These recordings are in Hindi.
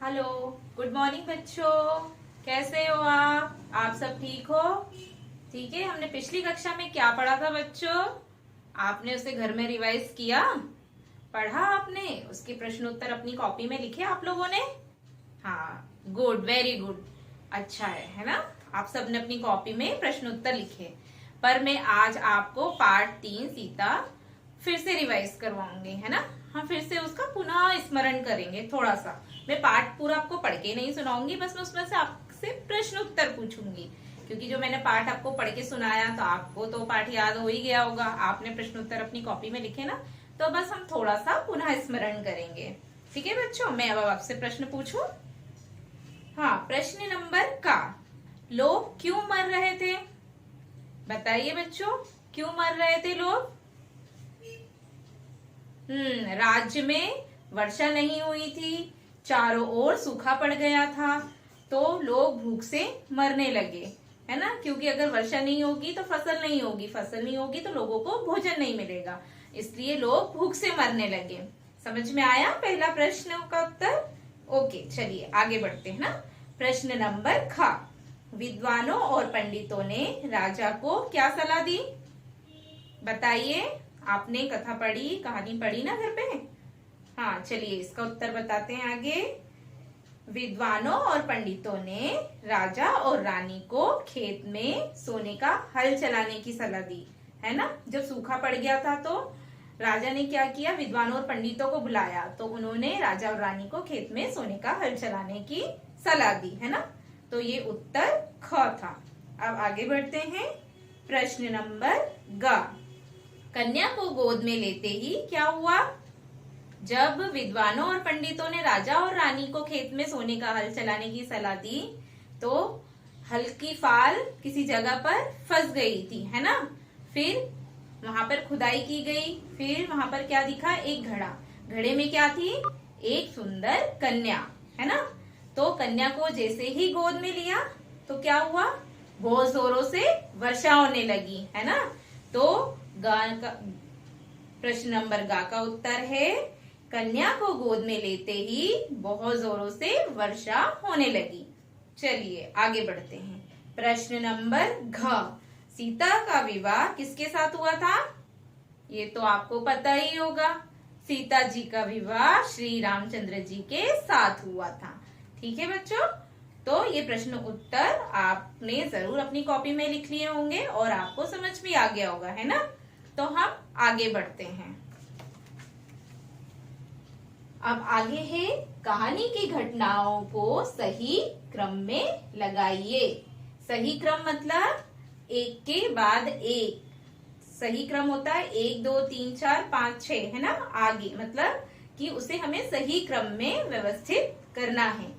हेलो, गुड मॉर्निंग बच्चों। कैसे हो आप सब ठीक हो? ठीक है। हमने पिछली कक्षा में क्या पढ़ा था बच्चों? आपने उसे घर में रिवाइज किया? पढ़ा आपने? उसके प्रश्न उत्तर अपनी कॉपी में लिखे आप लोगों ने? हाँ, गुड, वेरी गुड। अच्छा है ना? आप सबने अपनी कॉपी में प्रश्न उत्तर लिखे। पर मैं आज आपको पार्ट 3 सीता फिर से रिवाइज करवाऊंगी, है ना? हम फिर से उसका पुनः स्मरण करेंगे थोड़ा सा। मैं पाठ पूरा आपको पढ़ के नहीं सुनाऊंगी, बस मैं उसमें से आपसे प्रश्न उत्तर पूछूंगी, क्योंकि जो मैंने पाठ आपको पढ़ के सुनाया तो आपको तो पाठ याद हो ही गया होगा। आपने प्रश्न उत्तर अपनी कॉपी में लिखे ना, तो बस हम थोड़ा सा पुनः स्मरण करेंगे। ठीक है बच्चों, मैं अब आपसे प्रश्न पूछूं। हाँ, प्रश्न नंबर का, लोग क्यों मर रहे थे? बताइए बच्चों, क्यों मर रहे थे लोग? राज्य में वर्षा नहीं हुई थी, चारों ओर सूखा पड़ गया था, तो लोग भूख से मरने लगे, है ना? क्योंकि अगर वर्षा नहीं होगी तो फसल नहीं होगी, फसल नहीं होगी तो लोगों को भोजन नहीं मिलेगा, इसलिए लोग भूख से मरने लगे। समझ में आया पहला प्रश्न का उत्तर? ओके, चलिए आगे बढ़ते हैं ना। प्रश्न नंबर ख, विद्वानों और पंडितों ने राजा को क्या सलाह दी? बताइए। आपने कथा पढ़ी, कहानी पढ़ी ना घर पे? हाँ, चलिए इसका उत्तर बताते हैं आगे। विद्वानों और पंडितों ने राजा और रानी को खेत में सोने का हल चलाने की सलाह दी, है ना? जब सूखा पड़ गया था तो राजा ने क्या किया? विद्वानों और पंडितों को बुलाया, तो उन्होंने राजा और रानी को खेत में सोने का हल चलाने की सलाह दी, है ना? तो ये उत्तर ख था। अब आगे बढ़ते हैं। प्रश्न नंबर ग, कन्या को गोद में लेते ही क्या हुआ? जब विद्वानों और पंडितों ने राजा और रानी को खेत में सोने का हल चलाने की सलाह दी, तो हल की फाल किसी जगह पर फंस गई थी, है ना? फिर वहां पर खुदाई की गई, फिर वहां पर क्या दिखा? एक घड़ा। घड़े में क्या थी? एक सुंदर कन्या, है ना? तो कन्या को जैसे ही गोद में लिया तो क्या हुआ? बहुत जोरों से वर्षा होने लगी, है ना? तो प्रश्न नंबर गा का उत्तर है, कन्या को गोद में लेते ही बहुत जोरों से वर्षा होने लगी। चलिए आगे बढ़ते हैं। प्रश्न नंबर घ, सीता का विवाह किसके साथ हुआ था? ये तो आपको पता ही होगा, सीता जी का विवाह श्री रामचंद्र जी के साथ हुआ था। ठीक है बच्चों, तो ये प्रश्न उत्तर आपने जरूर अपनी कॉपी में लिख लिए होंगे और आपको समझ भी आ गया होगा, है ना? तो हम आगे बढ़ते हैं। अब आगे है, कहानी की घटनाओं को सही क्रम में लगाइए। सही क्रम मतलब एक के बाद एक। सही क्रम होता है 1 2 3 4 5 6, है ना? आगे मतलब कि उसे हमें सही क्रम में व्यवस्थित करना है।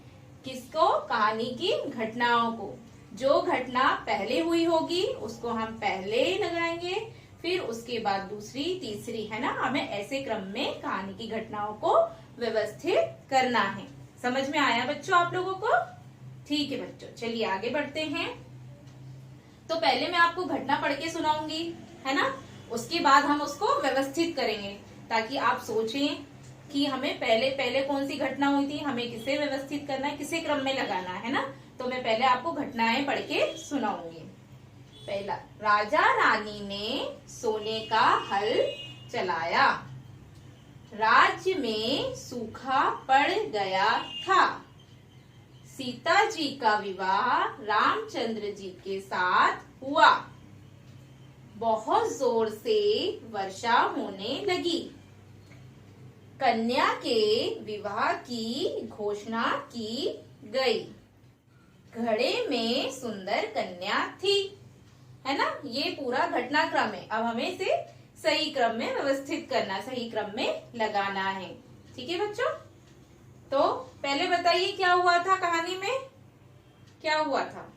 किसको? कहानी की घटनाओं को। जो घटना पहले हुई होगी उसको हम पहले लगाएंगे, फिर उसके बाद दूसरी, तीसरी, है ना? हमें ऐसे क्रम में कहानी की घटनाओं को व्यवस्थित करना है। समझ में आया बच्चों आप लोगों को? ठीक है बच्चों, चलिए आगे बढ़ते हैं। तो पहले मैं आपको घटना पढ़ के सुनाऊंगी, है ना? उसके बाद हम उसको व्यवस्थित करेंगे, ताकि आप सोचें कि हमें पहले पहले कौन सी घटना हुई थी, हमें किसे व्यवस्थित करना है, किसे क्रम में लगाना है ना? तो मैं पहले आपको घटनाएं पढ़ के सुनाऊंगी। पहला, राजा रानी ने सोने का हल चलाया। राज्य में सूखा पड़ गया था। सीता जी का विवाह रामचंद्र जी के साथ हुआ। बहुत जोर से वर्षा होने लगी। कन्या के विवाह की घोषणा की गई। घड़े में सुंदर कन्या थी, है ना? ये पूरा घटनाक्रम है। अब हमें इसे सही क्रम में व्यवस्थित करना, सही क्रम में लगाना है। ठीक है बच्चों? तो पहले बताइए क्या हुआ था कहानी में? क्या हुआ था?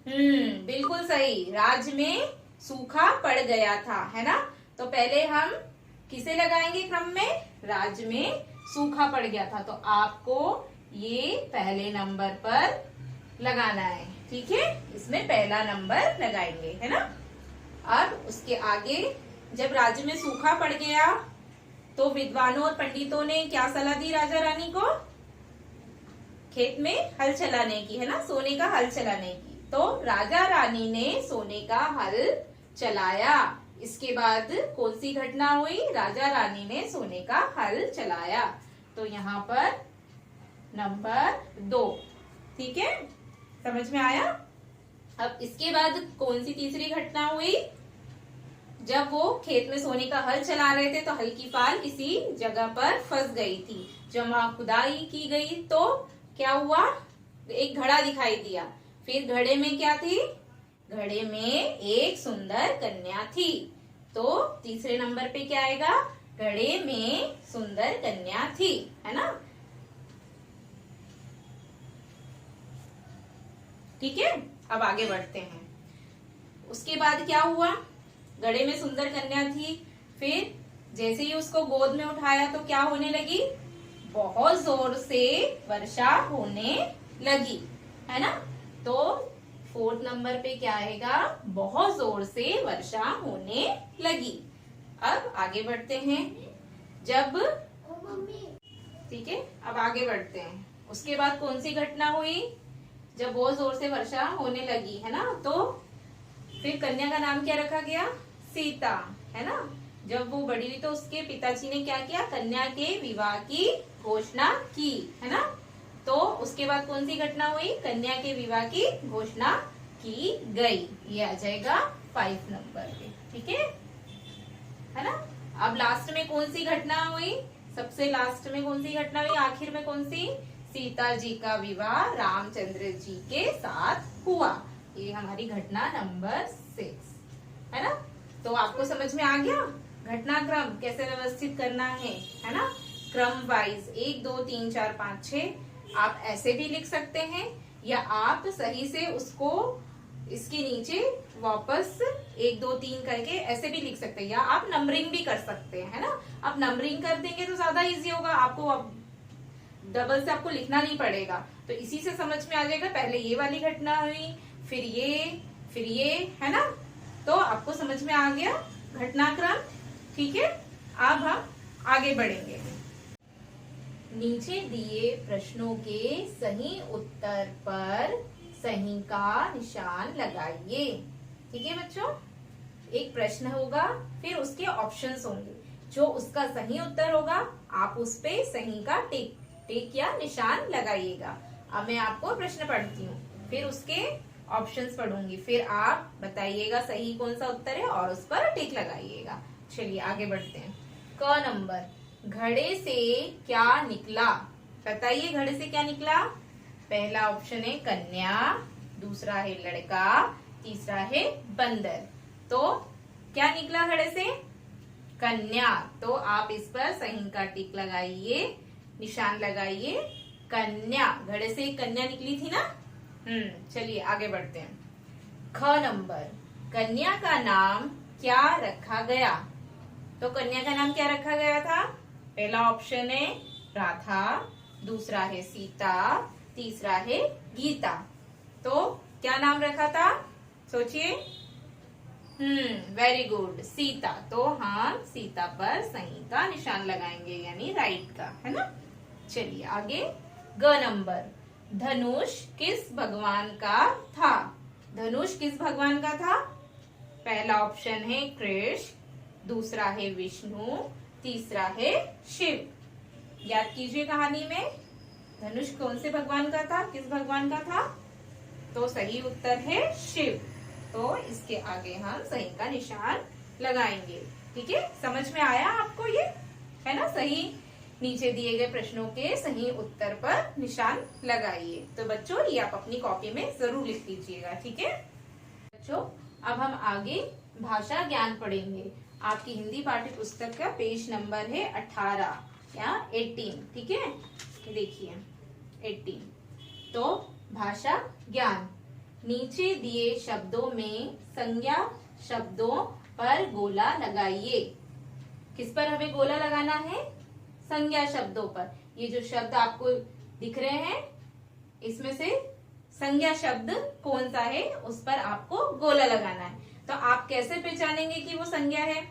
बिल्कुल सही, राज्य में सूखा पड़ गया था, है ना? तो पहले हम किसे लगाएंगे क्रम में? राज्य में सूखा पड़ गया था, तो आपको ये पहले नंबर पर लगाना है। ठीक है, इसमें पहला नंबर लगाएंगे, है ना? अब उसके आगे, जब राज्य में सूखा पड़ गया तो विद्वानों और पंडितों ने क्या सलाह दी राजा रानी को? खेत में हल चलाने की, है ना, सोने का हल चलाने की। तो राजा रानी ने सोने का हल चलाया। इसके बाद कौन सी घटना हुई? राजा रानी ने सोने का हल चलाया। तो यहाँ पर नंबर 2, ठीक है, समझ में आया। अब इसके बाद कौन सी तीसरी घटना हुई? जब वो खेत में सोने का हल चला रहे थे तो हल की फाल किसी जगह पर फंस गई थी। जब वहां खुदाई की गई तो क्या हुआ? एक घड़ा दिखाई दिया। फिर घड़े में क्या थी? घड़े में एक सुंदर कन्या थी। तो तीसरे नंबर पे क्या आएगा? घड़े में सुंदर कन्या थी, है ना। ठीक है, अब आगे बढ़ते हैं। उसके बाद क्या हुआ? घड़े में सुंदर कन्या थी। फिर जैसे ही उसको गोद में उठाया तो क्या होने लगी? बहुत जोर से वर्षा होने लगी, है ना। तो 4th नंबर पे क्या आएगा? बहुत जोर से वर्षा होने लगी। अब आगे बढ़ते हैं। जब ठीक है, अब आगे बढ़ते हैं। उसके बाद कौन सी घटना हुई? जब बहुत जोर से वर्षा होने लगी, है ना, तो फिर कन्या का नाम क्या रखा गया? सीता, है ना। जब वो बड़ी हुई तो उसके पिताजी ने क्या किया? कन्या के विवाह की घोषणा की, है ना। तो उसके बाद कौन सी घटना हुई? कन्या के विवाह की घोषणा की गई। ये आ जाएगा 5 नंबर पे, ठीक है ना। अब लास्ट में कौन सी घटना हुई? सबसे लास्ट में कौन सी घटना हुई? आखिर में कौन सी? सीता जी का विवाह रामचंद्र जी के साथ हुआ। ये हमारी घटना नंबर 6, है ना। तो आपको समझ में आ गया घटनाक्रम कैसे व्यवस्थित करना है ना। क्रम वाइज 1 2 3 4 5 6 आप ऐसे भी लिख सकते हैं, या आप सही से उसको इसके नीचे वापस 1 2 3 करके ऐसे भी लिख सकते हैं, या आप नंबरिंग भी कर सकते हैं, है ना। आप नंबरिंग कर देंगे तो ज्यादा इजी होगा, आपको डबल से आपको लिखना नहीं पड़ेगा। तो इसी से समझ में आ जाएगा, पहले ये वाली घटना हुई, फिर ये, है ना। तो आपको समझ में आ गया घटनाक्रम, ठीक है। अब हम आगे बढ़ेंगे। नीचे दिए प्रश्नों के सही उत्तर पर सही का निशान लगाइए। ठीक है बच्चों, एक प्रश्न होगा, फिर उसके ऑप्शंस होंगे। जो उसका सही उत्तर होगा आप उस पे सही का टिक या निशान लगाइएगा। अब मैं आपको प्रश्न पढ़ती हूँ, फिर उसके ऑप्शंस पढ़ूंगी, फिर आप बताइएगा सही कौन सा उत्तर है और उस पर टिक लगाइएगा। चलिए आगे बढ़ते हैं। क नंबर, घड़े से क्या निकला? बताइए घड़े से क्या निकला? पहला ऑप्शन है कन्या, दूसरा है लड़का, तीसरा है बंदर। तो क्या निकला घड़े से? कन्या। तो आप इस पर सही का टिक लगाइए, निशान लगाइए। कन्या, घड़े से एक कन्या निकली थी ना। चलिए आगे बढ़ते हैं। ख नंबर, कन्या का नाम क्या रखा गया? तो कन्या का नाम क्या रखा गया था? पहला ऑप्शन है राधा, दूसरा है सीता, तीसरा है गीता। तो क्या नाम रखा था? सोचिए। Very good, Sita. तो हम सीता पर सही का निशान लगाएंगे, यानी राइट का, है ना। चलिए आगे। ग नंबर, धनुष किस भगवान का था? धनुष किस भगवान का था? पहला ऑप्शन है कृष्ण, दूसरा है विष्णु, तीसरा है शिव। याद कीजिए कहानी में धनुष कौन से भगवान का था, किस भगवान का था? तो सही उत्तर है शिव। तो इसके आगे हम सही का निशान लगाएंगे। ठीक है, समझ में आया आपको ये, है ना। सही नीचे दिए गए प्रश्नों के सही उत्तर पर निशान लगाइए। तो बच्चों ये आप अपनी कॉपी में जरूर लिख लीजिएगा। ठीक है बच्चों, अब हम आगे भाषा ज्ञान पढ़ेंगे। आपकी हिंदी पाठ्य पुस्तक का पेज नंबर है 18 या 18। ठीक है, देखिए 18। तो भाषा ज्ञान, नीचे दिए शब्दों में संज्ञा शब्दों पर गोला लगाइए। किस पर हमें गोला लगाना है? संज्ञा शब्दों पर। ये जो शब्द आपको दिख रहे हैं, इसमें से संज्ञा शब्द कौन सा है उस पर आपको गोला लगाना है। तो आप कैसे पहचानेंगे कि वो संज्ञा है?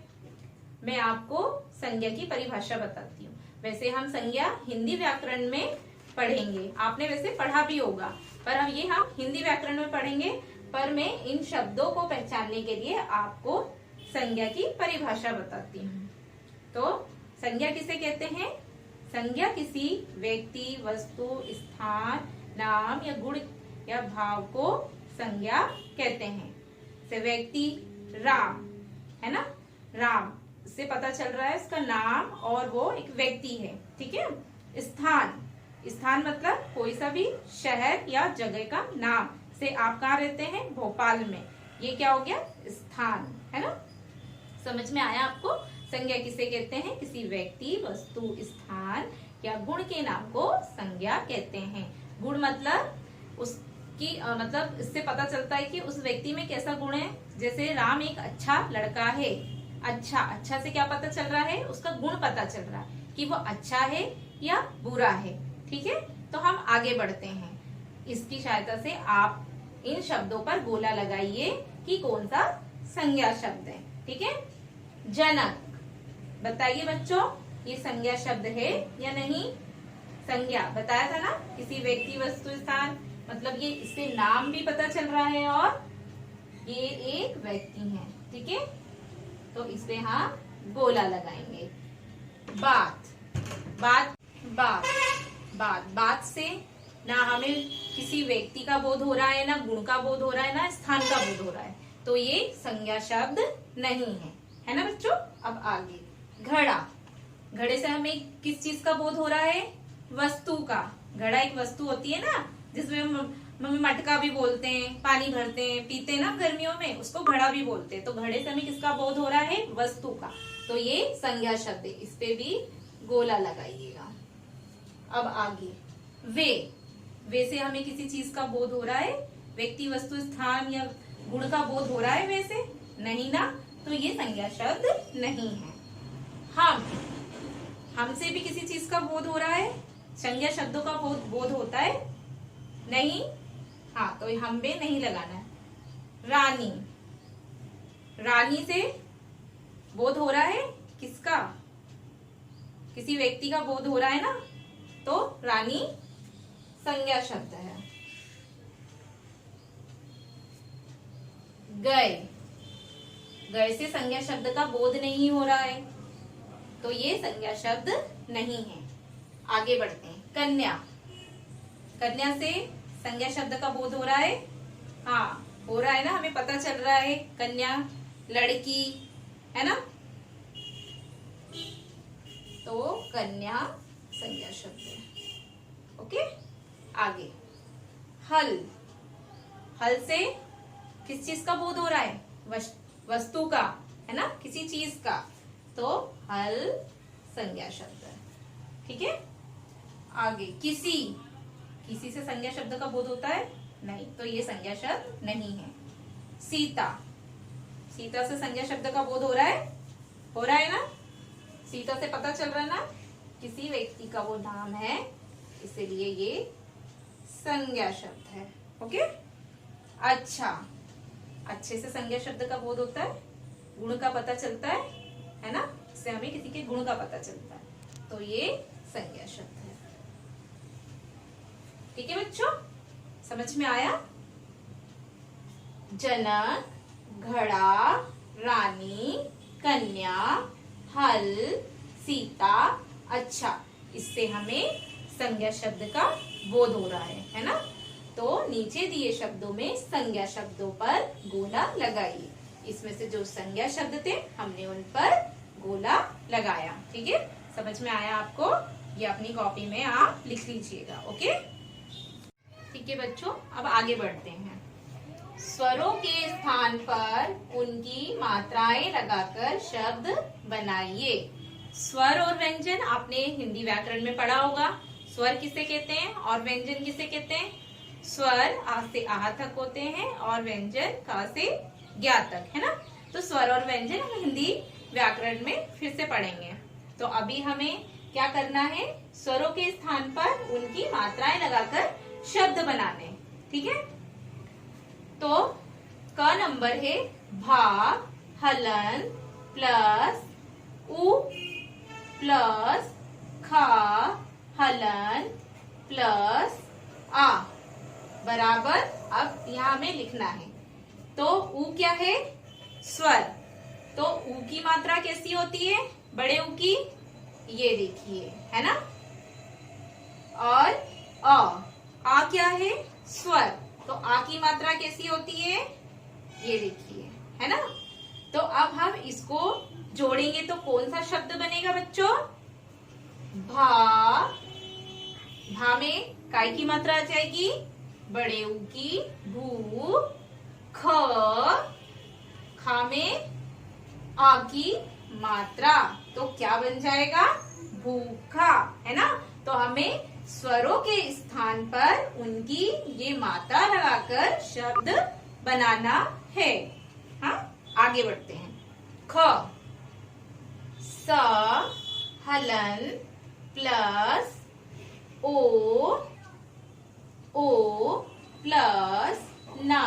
मैं आपको संज्ञा की परिभाषा बताती हूँ। वैसे हम संज्ञा हिंदी व्याकरण में पढ़ेंगे। आपने वैसे पढ़ा भी होगा, पर हम हिंदी व्याकरण में पढ़ेंगे। पर मैं इन शब्दों को पहचानने के लिए आपको संज्ञा की परिभाषा बताती हूँ। तो संज्ञा किसे कहते हैं? संज्ञा किसी व्यक्ति, वस्तु, स्थान, नाम या गुण या भाव को संज्ञा कहते हैं। से व्यक्ति राम है ना, राम से पता चल रहा है इसका नाम और वो एक व्यक्ति है, ठीक है। स्थान, स्थान मतलब कोई सा भी शहर या जगह का नाम। से आप कहाँ रहते हैं? भोपाल में, ये क्या हो गया? स्थान, है ना। समझ में आया आपको? संज्ञा किसे कहते हैं? किसी व्यक्ति, वस्तु, स्थान या गुण के नाम को संज्ञा कहते हैं। गुण मतलब उसकी मतलब इससे पता चलता है कि उस व्यक्ति में कैसा गुण है। जैसे राम एक अच्छा लड़का है। अच्छा से क्या पता चल रहा है? उसका गुण पता चल रहा है कि वो अच्छा है या बुरा है, ठीक है। तो हम आगे बढ़ते हैं। इसकी सहायता से आप इन शब्दों पर गोला लगाइए कि कौन सा संज्ञा शब्द है, ठीक है। जनक, बताइए बच्चों, ये संज्ञा शब्द है या नहीं? संज्ञा बताया था ना, किसी व्यक्ति, वस्तु, स्थान, मतलब ये इससे नाम भी पता चल रहा है और ये एक व्यक्ति है, ठीक है। तो इसपे हम गोला लगाएंगे। बात से ना हमें किसी व्यक्ति का बोध हो रहा है, ना गुण का बोध हो रहा है, ना स्थान का बोध हो रहा है, तो ये संज्ञा शब्द नहीं है ना बच्चों। अब आगे घड़ा, घड़े से हमें किस चीज का बोध हो रहा है? वस्तु का। घड़ा एक वस्तु होती है ना, जिसमें मम्मी मटका भी बोलते हैं, पानी भरते हैं, पीते हैं ना गर्मियों में, उसको घड़ा भी बोलते हैं। तो घड़े से हमें किसका बोध हो रहा है? वस्तु का। तो ये संज्ञा शब्द है, इस पे भी गोला लगाइएगा। अब आगे वे से हमें किसी चीज का बोध हो रहा है? व्यक्ति, वस्तु, स्थान या गुण का बोध हो रहा है? वैसे नहीं ना, तो ये संज्ञा शब्द नहीं है। हमसे भी किसी चीज का बोध हो रहा है? संज्ञा शब्दों का बोध होता है? नहीं, हाँ, तो हम पे नहीं लगाना है। रानी से बोध हो रहा है किसका? किसी व्यक्ति का बोध हो रहा है ना, तो रानी संज्ञा शब्द है। गए से संज्ञा शब्द का बोध नहीं हो रहा है, तो ये संज्ञा शब्द नहीं है। आगे बढ़ते हैं। कन्या से संज्ञा शब्द का बोध हो रहा है? हाँ, हो रहा है ना, हमें पता चल रहा है कन्या लड़की है ना, तो कन्या संज्ञा शब्द है। ओके, आगे हल से किस चीज का बोध हो रहा है? वस्तु का, है ना, किसी चीज का, तो हल संज्ञा शब्द है, ठीक है। आगे किसी से संज्ञा शब्द का बोध होता है? नहीं, तो ये संज्ञा शब्द नहीं है। सीता से संज्ञा शब्द का बोध हो रहा है? हो रहा है ना, सीता से पता चल रहा है ना, किसी व्यक्ति का वो नाम है, इसलिए ये संज्ञा शब्द है। ओके, अच्छे से संज्ञा शब्द का बोध होता है, गुण का पता चलता है ना, इससे हमें किसी के गुण का पता चलता है, तो ये संज्ञा शब्द है। ठीक है बच्चों, समझ में आया? जनक, घड़ा, रानी, कन्या, हल, सीता। अच्छा, इससे हमें संज्ञा शब्द का बोध हो रहा है ना। तो नीचे दिए शब्दों में संज्ञा शब्दों पर गोला लगाइए। इसमें से जो संज्ञा शब्द थे हमने उन पर गोला लगाया। ठीक है, समझ में आया आपको? ये अपनी कॉपी में आप लिख लीजिएगा। ओके, ठीक है बच्चों, अब आगे बढ़ते हैं। स्वरों के स्थान पर उनकी मात्राएं लगाकर शब्द बनाइए। स्वर और व्यंजन आपने हिंदी व्याकरण में पढ़ा होगा। स्वर किसे कहते हैं और व्यंजन किसे कहते हैं? स्वर आ से आह तक होते हैं और व्यंजन का से ज्ञा तक, है ना। तो स्वर और व्यंजन हम हिंदी व्याकरण में फिर से पढ़ेंगे। तो अभी हमें क्या करना है? स्वरों के स्थान पर उनकी मात्राएं लगाकर शब्द बनाने। ठीक है, तो क नंबर है भा, हलन प्लस उ प्लस खा, हलन प्लस आ बराबर, अब यहाँ हमें लिखना है। तो ऊ क्या है? स्वर। तो ऊ की मात्रा कैसी होती है? बड़े ऊ की, ये देखिए, है ना। और आ क्या है? स्वर। तो आ की मात्रा कैसी होती है? ये देखिए, है ना। तो अब हम इसको जोड़ेंगे तो कौन सा शब्द बनेगा बच्चों? भा। भा में काय की मात्रा आ जाएगी? बड़े ऊ की, भू। ख। खा में आ की मात्रा, तो क्या बन जाएगा? भूखा, है ना। तो हमें स्वरों के स्थान पर उनकी ये मात्रा लगाकर शब्द बनाना है। हाँ, आगे बढ़ते हैं। ख। स हलन प्लस ओ प्लस ना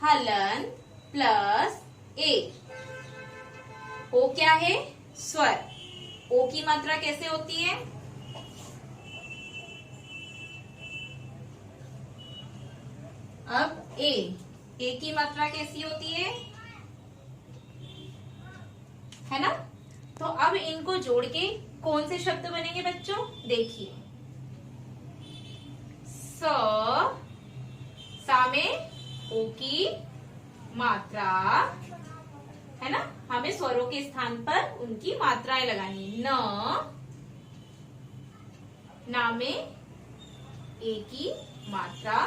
हलन प्लस ए। ओ क्या है? स्वर। ओ की मात्रा कैसे होती है? अब ए की मात्रा कैसी होती है ना। तो अब इनको जोड़ के कौन से शब्द बनेंगे बच्चों? देखिए, सा में ओ की मात्रा, है ना। हमें स्वरों के स्थान पर उनकी मात्राएं लगानी। ना में ए की मात्रा,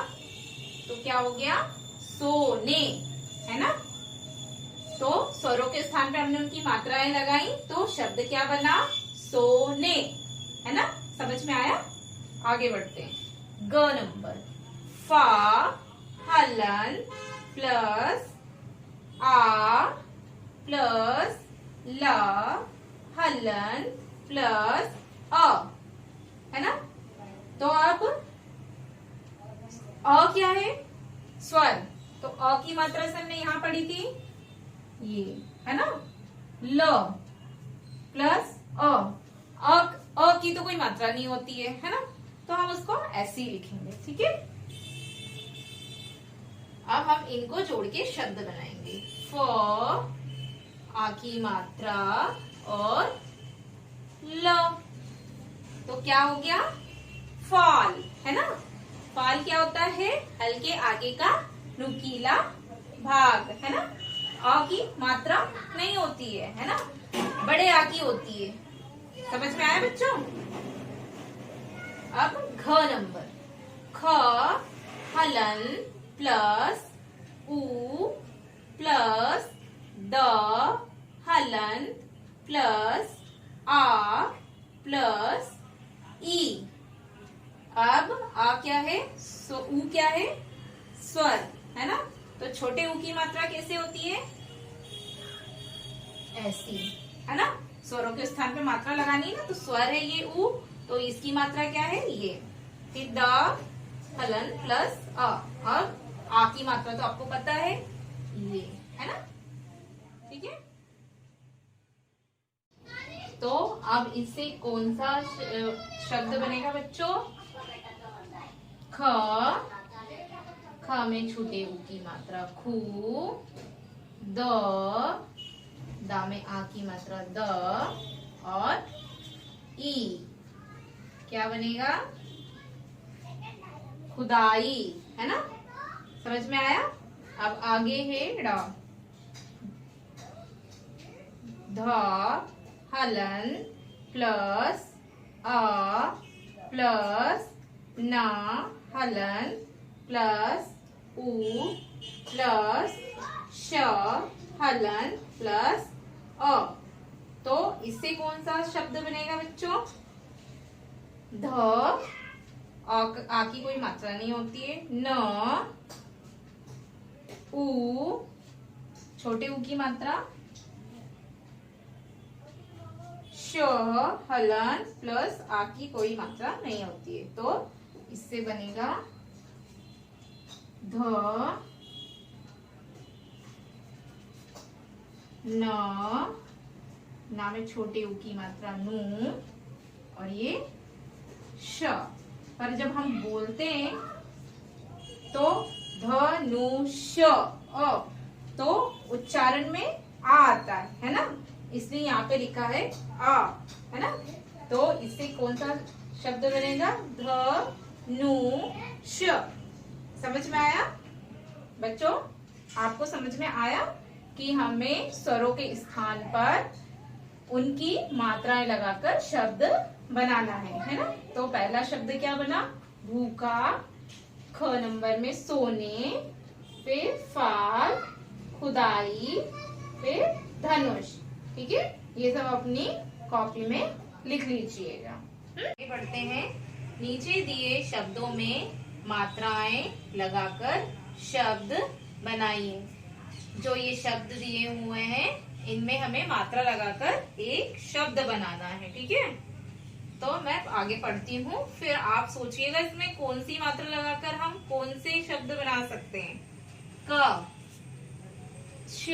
तो क्या हो गया? सोने, है ना। तो स्वरों के स्थान पे हमने उनकी मात्राएं लगाई, तो शब्द क्या बना? सोने, है ना। समझ में आया? आगे बढ़ते हैं। ग नंबर। फा हलन प्लस आ प्लस ला हलन प्लस अ, है ना। तो अब अ क्या है? स्वर। तो अ की मात्रा से हमने यहां पढ़ी थी, ये, है ना। ल प्लस अ की तो कोई मात्रा नहीं होती है ना। तो हम उसको ऐसे ही लिखेंगे, ठीक है। अब हम इनको जोड़ के शब्द बनाएंगे। फ आ की मात्रा और ल, तो क्या हो गया? फाल, है ना। फाल क्या होता है? हल के आगे का नुकीला भाग, है ना। आ की मात्रा नहीं होती है ना। बड़े आ की होती है। समझ में आया बच्चों? अब घ नंबर। ख हलन प्लस ऊ प्लस द हलन प्लस आ प्लस ई। अब आ क्या है? ऊ क्या है? स्वर, है ना। तो छोटे ऊ की मात्रा कैसे होती है? ऐसी, है ना। स्वरों के स्थान पे मात्रा लगानी है ना, तो स्वर है ये ऊ, तो इसकी मात्रा क्या है? ये। फिर द हलन प्लस अ। अब आ की मात्रा तो आपको पता है, ये, है ना। ठीक है। तो अब इससे कौन सा शब्द बनेगा बच्चों? ख में छोटे ऊ की मात्रा खू। दा में आ की मात्रा द और ई क्या बनेगा? खुदाई, है ना। समझ में आया? अब आगे है ड। ध हलन प्लस अ प्लस ना हलन प्लस ऊ प्लस श हलन प्लस अ। तो इससे कौन सा शब्द बनेगा बच्चों? ध आ की कोई मात्रा नहीं होती है। न ऊ छोटे ऊ की मात्रा। श हलन प्लस आ की कोई मात्रा नहीं होती है, तो इससे बनेगा ध ना में छोटे ऊ की मात्रा नू और ये श, पर जब हम बोलते हैं तो धनुष्य अ, तो उच्चारण में आ आता है ना, इसलिए यहाँ पे लिखा है आ, है ना। तो इससे कौन सा शब्द बनेगा? धनुष्य। समझ में आया बच्चों? आपको समझ में आया कि हमें स्वरों के स्थान पर उनकी मात्राएं लगाकर शब्द बनाना है ना। तो पहला शब्द क्या बना? भूखा, ख नंबर में सोने, फिर फाल, खुदाई, फिर धनुष। ठीक है, ये सब अपनी कॉपी में लिख लीजिएगा। आगे बढ़ते हैं। नीचे दिए शब्दों में मात्राएं लगाकर शब्द बनाइए। जो ये शब्द दिए हुए हैं इनमें हमें मात्रा लगाकर एक शब्द बनाना है। ठीक है, तो मैं आगे पढ़ती हूँ, फिर आप सोचिएगा इसमें कौन सी मात्रा लगाकर हम कौन से शब्द बना सकते हैं। क, श,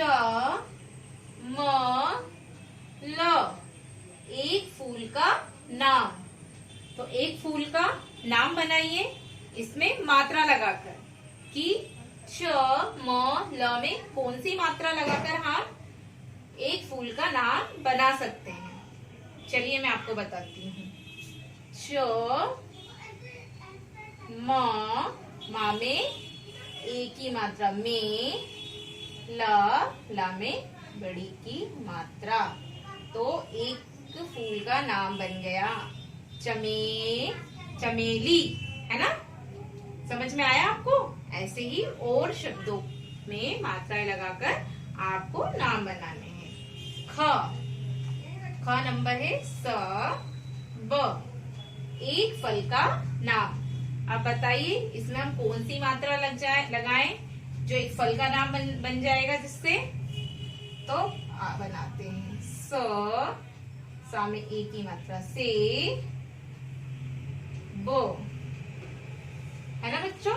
म, ल, एक फूल का नाम। तो एक फूल का नाम बनाइए इसमें मात्रा लगाकर कि श, म, ल में कौन सी मात्रा लगाकर हम एक फूल का नाम बना सकते हैं। चलिए मैं आपको बताती हूँ। श, म, मा में ए की मात्रा में, ला में बड़ी की मात्रा। तो एक फूल का नाम बन गया चमेली, है ना। समझ में आया आपको? ऐसे ही और शब्दों में मात्राएं लगाकर आपको नाम बनाने हैं। ख नंबर है स, ब, एक फल का नाम। अब बताइए इसमें हम कौन सी मात्रा लगाएं जो एक फल का नाम बन जाएगा जिससे। तो बनाते हैं सा में ए की मात्रा से, बो, है ना बच्चों।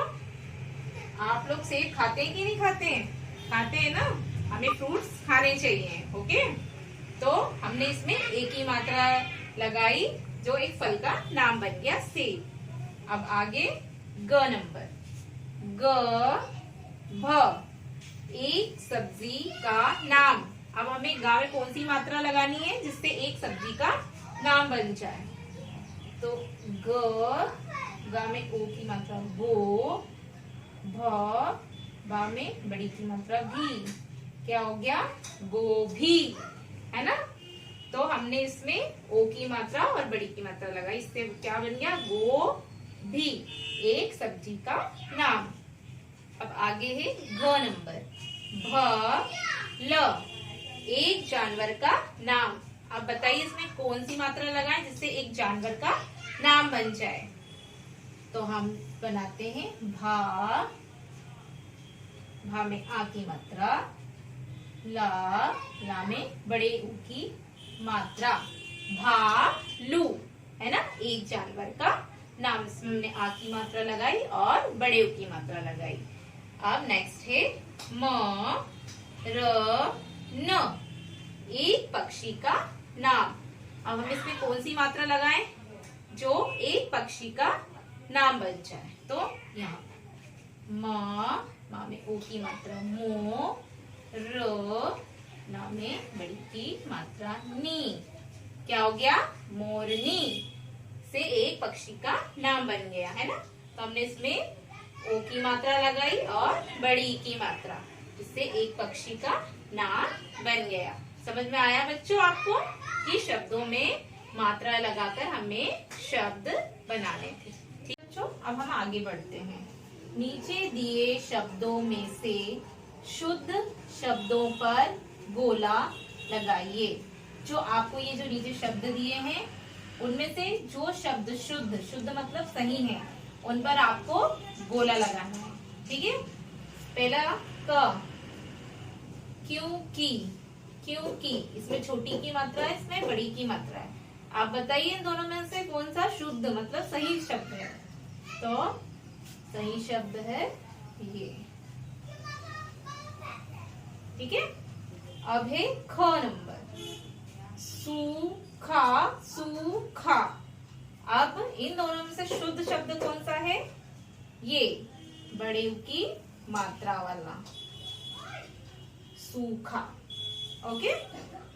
आप लोग सेब खाते हैं कि नहीं खाते हैं? खाते हैं ना। हमें फ्रूट्स खाने चाहिए। ओके, तो हमने इसमें एक ही मात्रा लगाई जो एक फल का नाम बन गया सेब। अब आगे ग नंबर, ग, भ, एक सब्जी का नाम। अब हमें ग में कौन सी मात्रा लगानी है जिससे एक सब्जी का नाम बन जाए। तो ग में ओ की मात्रा गो, भा में बड़ी की मात्रा भी, क्या हो गया? गोभी, है ना। तो हमने इसमें ओ की मात्रा और बड़ी की मात्रा लगाई, इससे क्या बन गया? गोभी, एक सब्जी का नाम। अब आगे है घ नंबर, भ, ल, एक जानवर का नाम। अब बताइए इसमें कौन सी मात्रा लगाएं जिससे एक जानवर का नाम बन जाए। तो हम बनाते हैं भा में आ की मात्रा, ला में बड़े ऊ की मात्रा, भालू, है ना, एक जानवर का नाम। इसमें हमने आ की मात्रा लगाई और बड़े ऊ की मात्रा लगाई। अब नेक्स्ट है म, र, न, एक पक्षी का नाम। अब हम इसमें कौन सी मात्रा लगाएं जो एक पक्षी का नाम बन जाए। तो यहाँ मा में ओ की मात्रा मो, ना में बड़ी की मात्रा नी, क्या हो गया? मोरनी, से एक पक्षी का नाम बन गया, है ना। तो हमने इसमें ओ की मात्रा लगाई और बड़ी की मात्रा, इससे एक पक्षी का नाम बन गया। समझ में आया बच्चों आपको कि शब्दों में मात्रा लगाकर हमें शब्द बनाने थे। ठीक बच्चों, अब हम आगे बढ़ते हैं। नीचे दिए शब्दों में से शुद्ध शब्दों पर गोला लगाइए। जो आपको ये जो नीचे शब्द दिए हैं उनमें से जो शब्द शुद्ध मतलब सही है उन पर आपको गोला लगाना है। ठीक है, पहला क, क्योंकि इसमें छोटी की मात्रा है, इसमें बड़ी की मात्रा है। आप बताइए इन दोनों में से कौन सा शुद्ध मतलब सही शब्द है। तो सही शब्द है ये। ठीक है, अब है ख नंबर, सूखा। अब इन दोनों में से शुद्ध शब्द कौन सा है? ये बड़े उ की मात्रा वाला सूखा। ओके,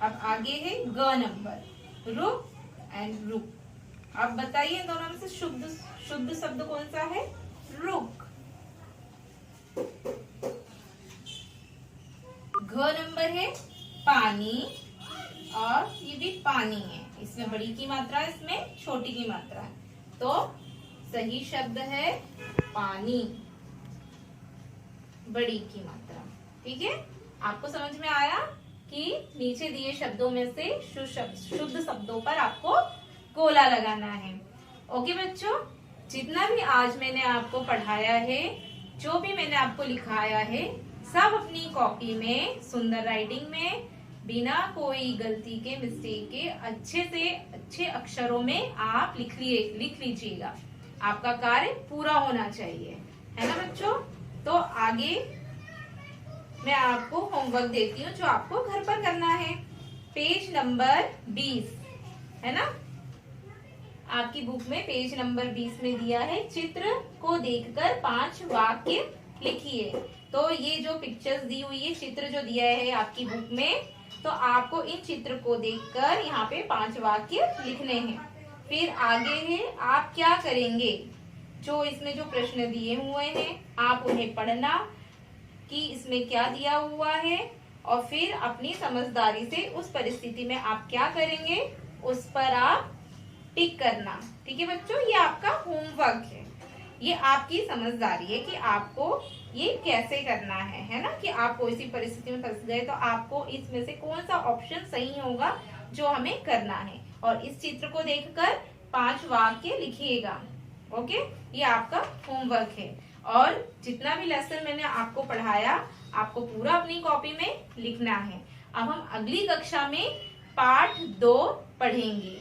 अब आगे है ग नंबर, रुक एंड रुक। अब बताइए इन दोनों में से शुद्ध शब्द कौन सा है? रुक। घ नंबर है पानी, और ये भी पानी है, इसमें बड़ी की मात्रा है, इसमें छोटी की मात्रा है, तो सही शब्द है पानी, बड़ी की मात्रा। ठीक है, आपको समझ में आया कि नीचे दिए शब्दों में से शुद्ध शब्दों पर आपको गोला लगाना है। ओके बच्चों, जितना भी आज मैंने आपको पढ़ाया है, जो भी मैंने आपको लिखाया है, सब अपनी कॉपी में सुंदर राइटिंग में बिना कोई गलती के, मिस्टेक के अच्छे से अच्छे अक्षरों में आप लिख लीजिएगा। आपका कार्य पूरा होना चाहिए, है ना बच्चों। तो आगे मैं आपको होमवर्क देती हूँ जो आपको घर पर करना है। पेज नंबर 20 है ना, आपकी बुक में पेज नंबर 20 में दिया है, चित्र को देखकर 5 वाक्य लिखिए। तो ये जो पिक्चर्स दी हुई है, चित्र जो दिया है आपकी बुक में, तो आपको इन चित्र को देखकर यहाँ पे 5 वाक्य लिखने हैं। फिर आगे है, आप क्या करेंगे, जो इसमें जो प्रश्न दिए हुए हैं आप उन्हें पढ़ना कि इसमें क्या दिया हुआ है, और फिर अपनी समझदारी से उस परिस्थिति में आप क्या करेंगे उस पर आप टिक करना। ठीक है बच्चों, ये आपका होमवर्क है, ये आपकी समझदारी है कि आपको ये कैसे करना है ना, कि आप कोई सी परिस्थिति में फंस गए तो आपको इसमें से कौन सा ऑप्शन सही होगा जो हमें करना है, और इस चित्र को देखकर 5 वाक्य लिखिएगा। ओके, ये आपका होमवर्क है, और जितना भी लेसन मैंने आपको पढ़ाया आपको पूरा अपनी कॉपी में लिखना है। अब हम अगली कक्षा में पाठ 2 पढ़ेंगे।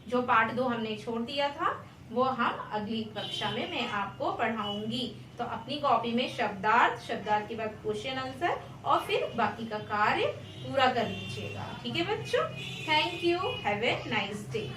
जो पाठ 2 हमने छोड़ दिया था वो हम अगली कक्षा में मैं आपको पढ़ाऊंगी। तो अपनी कॉपी में शब्दार्थ के बाद क्वेश्चन आंसर और फिर बाकी का कार्य पूरा कर लीजिएगा। ठीक है बच्चों, thank you, have a nice day.